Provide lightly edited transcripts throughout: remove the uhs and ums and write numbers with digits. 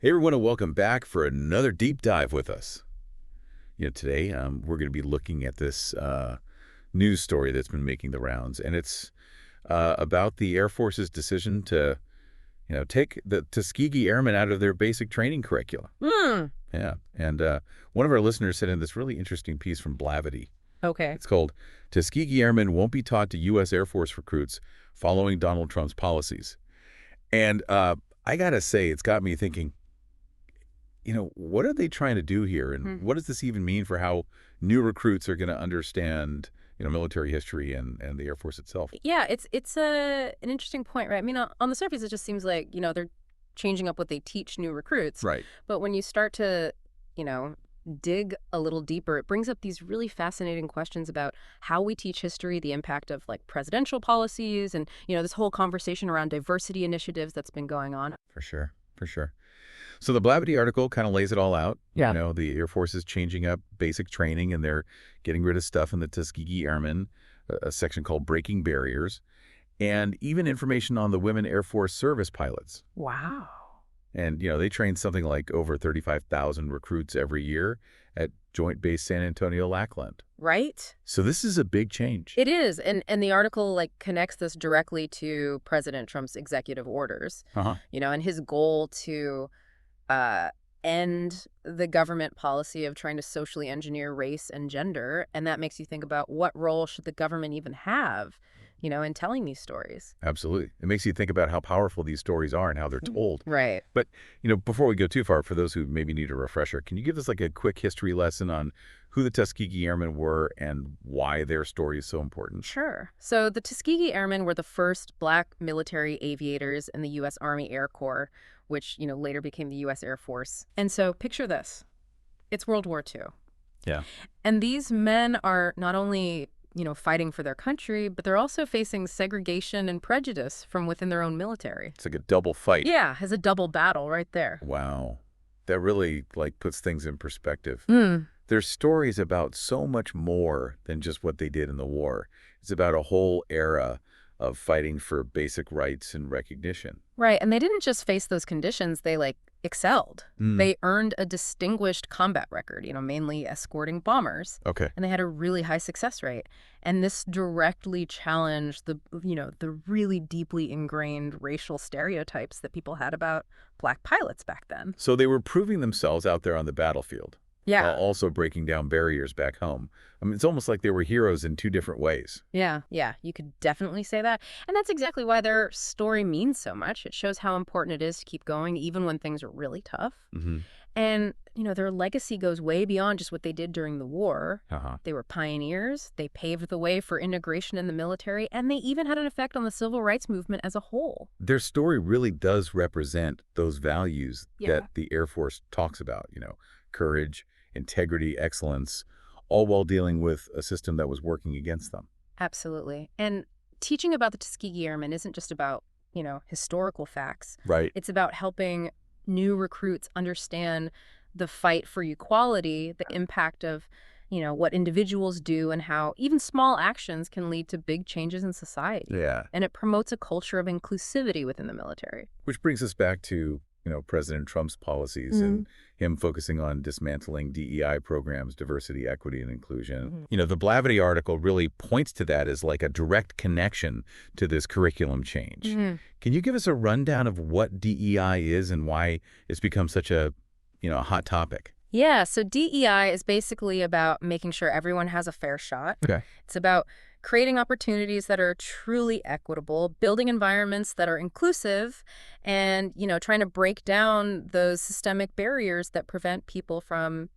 Hey everyone, and welcome back for another deep dive with us. Today we're going to be looking at this news story that's been making the rounds, and it's about the Air Force's decision to, take the Tuskegee Airmen out of their basic training curricula. Hmm. Yeah, and one of our listeners sent in this really interesting piece from Blavity. Okay. It's called "Tuskegee Airmen Won't Be Taught to U.S. Air Force Recruits Following Donald Trump's Policies." And I gotta say, it's got me thinking. What are they trying to do here? And Hmm. what does this even mean for how new recruits are going to understand, military history and the Air Force itself? Yeah, it's an interesting point, right? I mean, on the surface, it just seems like they're changing up what they teach new recruits, Right. but when you start to you know dig a little deeper, it brings up these really fascinating questions about how we teach history, the impact of like presidential policies, and this whole conversation around diversity initiatives that's been going on. For sure. For sure. So the Blavity article kind of lays it all out. Yeah. The Air Force is changing up basic training and they're getting rid of stuff in the Tuskegee Airmen, a section called Breaking Barriers, and even information on the women Air Force service pilots. Wow. And, they train something like over 35,000 recruits every year at Joint Base San Antonio Lackland. Right? So this is a big change. It is, and the article like connects this directly to President Trump's executive orders, Uh-huh. and his goal to uh, end the government policy of trying to socially engineer race and gender, and that makes you think about what role should the government even have, in telling these stories. Absolutely. It makes you think about how powerful these stories are and how they're told. Right. But, before we go too far, for those who maybe need a refresher, can you give us like a quick history lesson on who the Tuskegee Airmen were and why their story is so important? Sure. So the Tuskegee Airmen were the first Black military aviators in the U.S. Army Air Corps, which, later became the U.S. Air Force. And so picture this. It's World War II. Yeah. And these men are not only, fighting for their country, but they're also facing segregation and prejudice from within their own military. It's like a double fight. Yeah, as a double battle right there. Wow. That really puts things in perspective. Mm. There's stories about so much more than just what they did in the war. It's about a whole era of fighting for basic rights and recognition. Right. And they didn't just face those conditions, they excelled. Mm. They earned a distinguished combat record, mainly escorting bombers. Okay. And they had a really high success rate. And this directly challenged the really deeply ingrained racial stereotypes that people had about Black pilots back then. So they were proving themselves out there on the battlefield, while Yeah. also breaking down barriers back home. I mean, it's almost like they were heroes in two different ways. Yeah, you could definitely say that. And that's exactly why their story means so much. It shows how important it is to keep going, even when things are really tough. Mm-hmm. And, their legacy goes way beyond just what they did during the war. Uh-huh. They were pioneers, they paved the way for integration in the military, and they even had an effect on the civil rights movement as a whole. Their story really does represent those values Yeah. that the Air Force talks about, courage, integrity, excellence, all while dealing with a system that was working against them. Absolutely. And teaching about the Tuskegee Airmen isn't just about, historical facts. Right. It's about helping new recruits understand the fight for equality, the impact of, what individuals do and how even small actions can lead to big changes in society. Yeah. And it promotes a culture of inclusivity within the military. Which brings us back to, President Trump's policies and him focusing on dismantling DEI programs, diversity, equity, and inclusion. The Blavity article really points to that as like a direct connection to this curriculum change. Can you give us a rundown of what DEI is and why it's become such a, hot topic? Yeah, so DEI is basically about making sure everyone has a fair shot. Okay. It's about creating opportunities that are truly equitable, building environments that are inclusive, and, trying to break down those systemic barriers that prevent people from,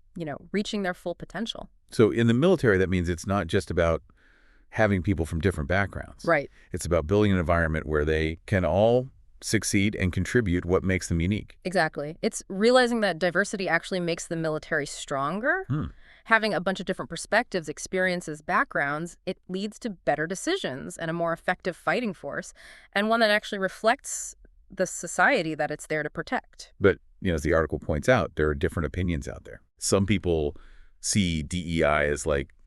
reaching their full potential. So in the military, that means it's not just about having people from different backgrounds. Right. It's about building an environment where they can all succeed and contribute what makes them unique. Exactly. It's realizing that diversity actually makes the military stronger. Having a bunch of different perspectives, experiences, backgrounds, it leads to better decisions and a more effective fighting force, and one that actually reflects the society that it's there to protect. But, as the article points out, there are different opinions out there. Some people see DEI as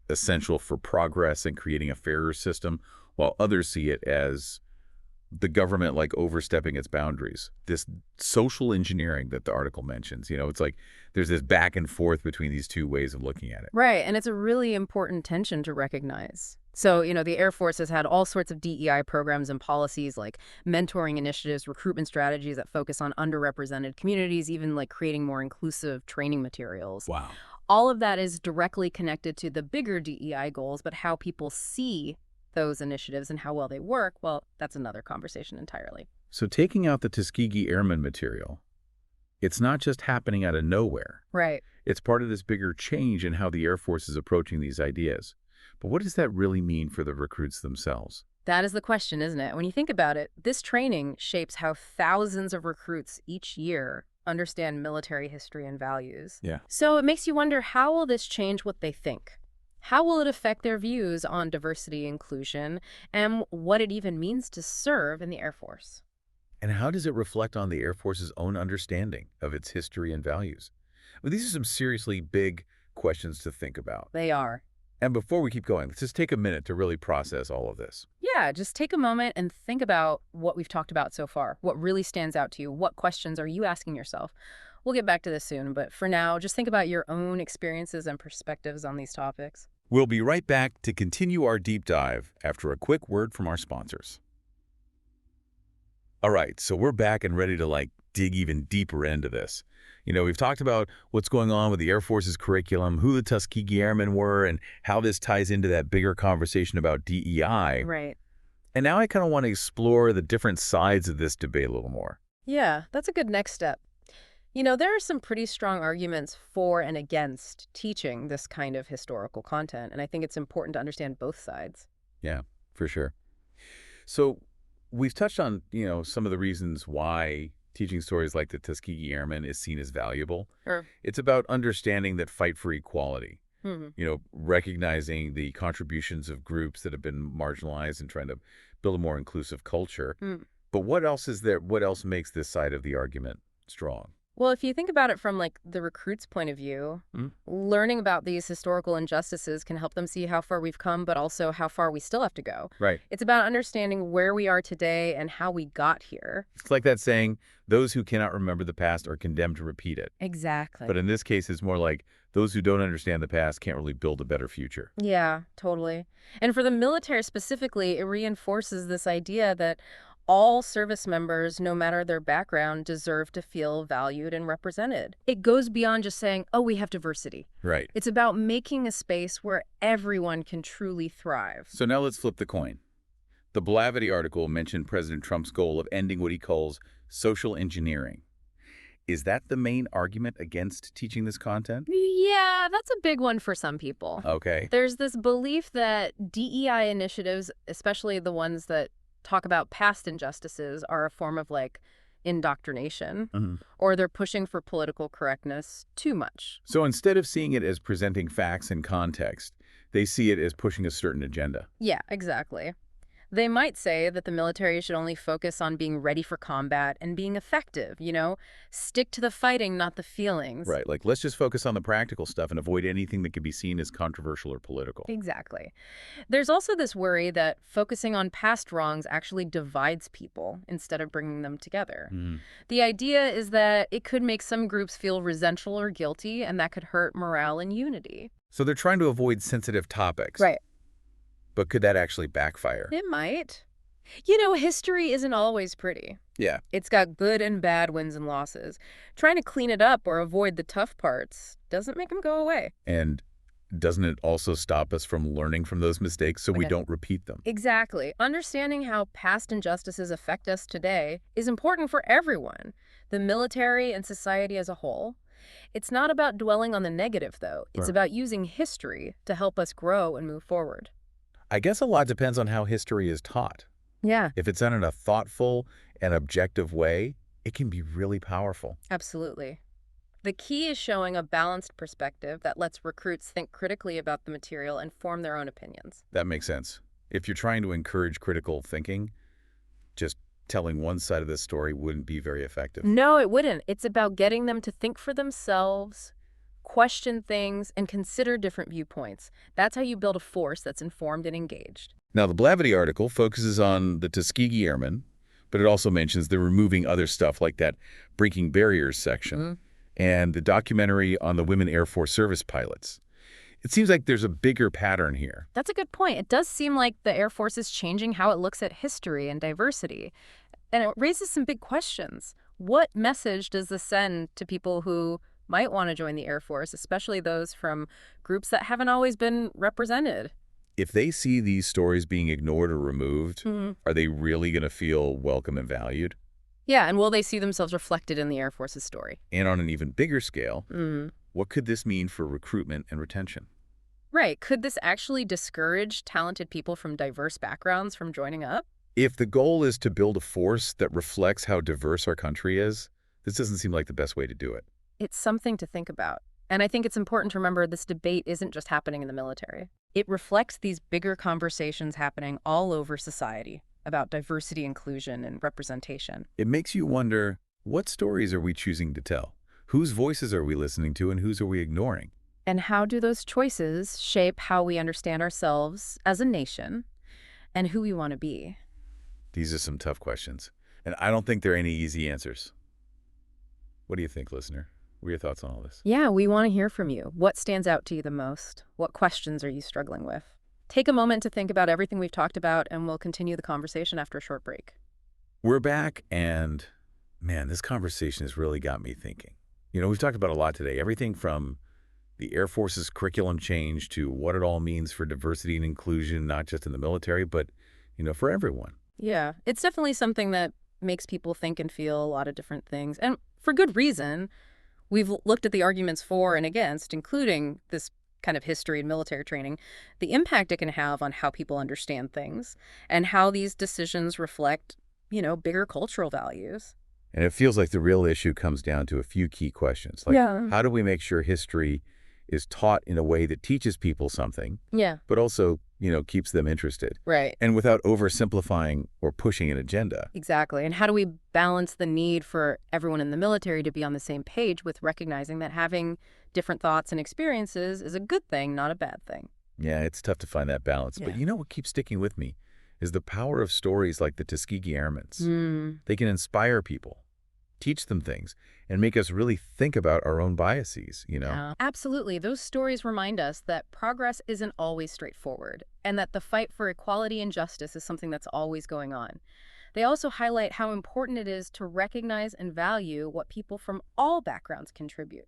essential for progress and creating a fairer system, while others see it as the government like overstepping its boundaries. This social engineering that the article mentions, it's like there's this back and forth between these two ways of looking at it. Right, and it's a really important tension to recognize. So, the Air Force has had all sorts of DEI programs and policies like mentoring initiatives, recruitment strategies that focus on underrepresented communities, even like creating more inclusive training materials. Wow. All of that is directly connected to the bigger DEI goals, but how people see those initiatives and how well they work, well, that's another conversation entirely. So taking out the Tuskegee Airmen material, it's not just happening out of nowhere. Right. It's part of this bigger change in how the Air Force is approaching these ideas. But what does that really mean for the recruits themselves? That is the question, isn't it? When you think about it, this training shapes how thousands of recruits each year understand military history and values. Yeah. So it makes you wonder, how will this change what they think? How will it affect their views on diversity, inclusion, and what it even means to serve in the Air Force? And how does it reflect on the Air Force's own understanding of its history and values? Well, these are some seriously big questions to think about. They are. And before we keep going, let's just take a minute to really process all of this. Yeah, just take a moment and think about what we've talked about so far. What really stands out to you? What questions are you asking yourself? We'll get back to this soon, but for now, just think about your own experiences and perspectives on these topics. We'll be right back to continue our deep dive after a quick word from our sponsors. All right, so we're back and ready to dig even deeper into this. We've talked about what's going on with the Air Force's curriculum, who the Tuskegee Airmen were, and how this ties into that bigger conversation about DEI. Right. And now I kind of want to explore the different sides of this debate a little more. Yeah, that's a good next step. There are some pretty strong arguments for and against teaching this kind of historical content, and I think it's important to understand both sides. Yeah, for sure. So we've touched on, some of the reasons why teaching stories like the Tuskegee Airmen is seen as valuable. Sure. It's about understanding that fight for equality, Mm-hmm. recognizing the contributions of groups that have been marginalized and trying to build a more inclusive culture. Mm. But what else is there? What else makes this side of the argument strong? Well, if you think about it from the recruit's point of view, learning about these historical injustices can help them see how far we've come, but also how far we still have to go. Right. It's about understanding where we are today and how we got here. It's like that saying, those who cannot remember the past are condemned to repeat it. Exactly. But in this case, it's more like those who don't understand the past can't really build a better future. Yeah, totally. And for the military specifically, it reinforces this idea that all service members, no matter their background, deserve to feel valued and represented. It goes beyond just saying, oh, we have diversity. Right. It's about making a space where everyone can truly thrive. So now let's flip the coin. The Blavity article mentioned President Trump's goal of ending what he calls social engineering. Is that the main argument against teaching this content? Yeah, that's a big one for some people. Okay. There's this belief that DEI initiatives, especially the ones that talk about past injustices, are a form of indoctrination, or they're pushing for political correctness too much. So instead of seeing it as presenting facts and context, they see it as pushing a certain agenda. Yeah, exactly. They might say that the military should only focus on being ready for combat and being effective, stick to the fighting, not the feelings. Right, let's just focus on the practical stuff and avoid anything that could be seen as controversial or political. Exactly. There's also this worry that focusing on past wrongs actually divides people instead of bringing them together. The idea is that it could make some groups feel resentful or guilty, and that could hurt morale and unity. So they're trying to avoid sensitive topics. Right. But could that actually backfire? It might. History isn't always pretty. Yeah. It's got good and bad wins and losses. Trying to clean it up or avoid the tough parts doesn't make them go away. And doesn't it also stop us from learning from those mistakes so we don't repeat them? Exactly. Understanding how past injustices affect us today is important for everyone, the military and society as a whole. It's not about dwelling on the negative, though. It's about using history to help us grow and move forward. I guess a lot depends on how history is taught. Yeah. If it's done in a thoughtful and objective way, it can be really powerful. Absolutely. The key is showing a balanced perspective that lets recruits think critically about the material and form their own opinions. That makes sense. If you're trying to encourage critical thinking, just telling one side of the story wouldn't be very effective. No, it wouldn't. It's about getting them to think for themselves, question things, and consider different viewpoints. That's how you build a force that's informed and engaged. Now, the Blavity article focuses on the Tuskegee Airmen, But it also mentions they're removing other stuff like that breaking barriers section and the documentary on the women Air Force service pilots. It seems like there's a bigger pattern here. That's a good point. It does seem like the Air Force is changing how it looks at history and diversity. And it raises some big questions. What message does this send to people who might want to join the Air Force, especially those from groups that haven't always been represented? If they see these stories being ignored or removed, are they really going to feel welcome and valued? Yeah, and will they see themselves reflected in the Air Force's story? And on an even bigger scale, what could this mean for recruitment and retention? Right. Could this actually discourage talented people from diverse backgrounds from joining up? If the goal is to build a force that reflects how diverse our country is, this doesn't seem like the best way to do it. It's something to think about. And I think it's important to remember this debate isn't just happening in the military. It reflects these bigger conversations happening all over society about diversity, inclusion, and representation. It makes you wonder, what stories are we choosing to tell? Whose voices are we listening to and whose are we ignoring? And how do those choices shape how we understand ourselves as a nation and who we want to be? These are some tough questions, and I don't think there are any easy answers. What do you think, listener? What are your thoughts on all this? Yeah, we want to hear from you. What stands out to you the most? What questions are you struggling with? Take a moment to think about everything we've talked about, and we'll continue the conversation after a short break. We're back, and man, this conversation has really got me thinking. We've talked about a lot today, everything from the Air Force's curriculum change to what it all means for diversity and inclusion, not just in the military, but, for everyone. Yeah, it's definitely something that makes people think and feel a lot of different things, and for good reason. We've looked at the arguments for and against, including this kind of history and military training, the impact it can have on how people understand things, and how these decisions reflect, bigger cultural values. And it feels like the real issue comes down to a few key questions. Like, how do we make sure history is taught in a way that teaches people something, but also, keeps them interested? Right. And without oversimplifying or pushing an agenda. Exactly. And how do we balance the need for everyone in the military to be on the same page with recognizing that having different thoughts and experiences is a good thing, not a bad thing? Yeah, it's tough to find that balance. Yeah. But what keeps sticking with me is the power of stories like the Tuskegee Airmen's. They can inspire people, teach them things, and make us really think about our own biases, Absolutely. Those stories remind us that progress isn't always straightforward, and that the fight for equality and justice is something that's always going on. They also highlight how important it is to recognize and value what people from all backgrounds contribute.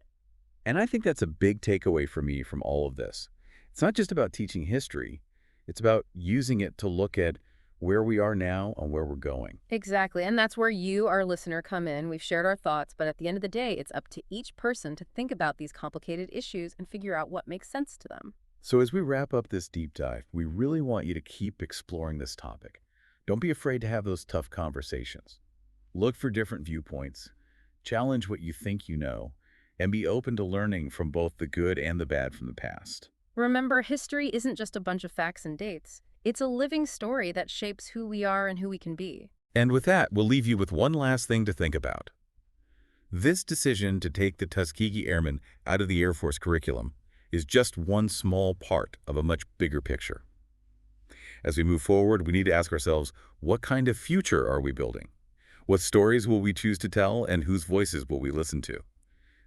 And I think that's a big takeaway for me from all of this. It's not just about teaching history. It's about using it to look at where we are now and where we're going. Exactly. And that's where you, our listener, come in. We've shared our thoughts, but at the end of the day, it's up to each person to think about these complicated issues and figure out what makes sense to them. So as we wrap up this deep dive, we really want you to keep exploring this topic. Don't be afraid to have those tough conversations. Look for different viewpoints, challenge what you think you know, and be open to learning from both the good and the bad from the past. Remember, history isn't just a bunch of facts and dates. It's a living story that shapes who we are and who we can be. And with that, we'll leave you with one last thing to think about. This decision to take the Tuskegee Airmen out of the Air Force curriculum is just one small part of a much bigger picture. As we move forward, we need to ask ourselves, what kind of future are we building? What stories will we choose to tell, and whose voices will we listen to?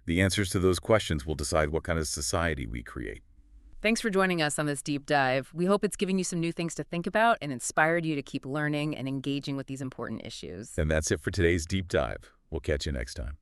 The answers to those questions will decide what kind of society we create. Thanks for joining us on this deep dive. We hope it's given you some new things to think about and inspired you to keep learning and engaging with these important issues. And that's it for today's deep dive. We'll catch you next time.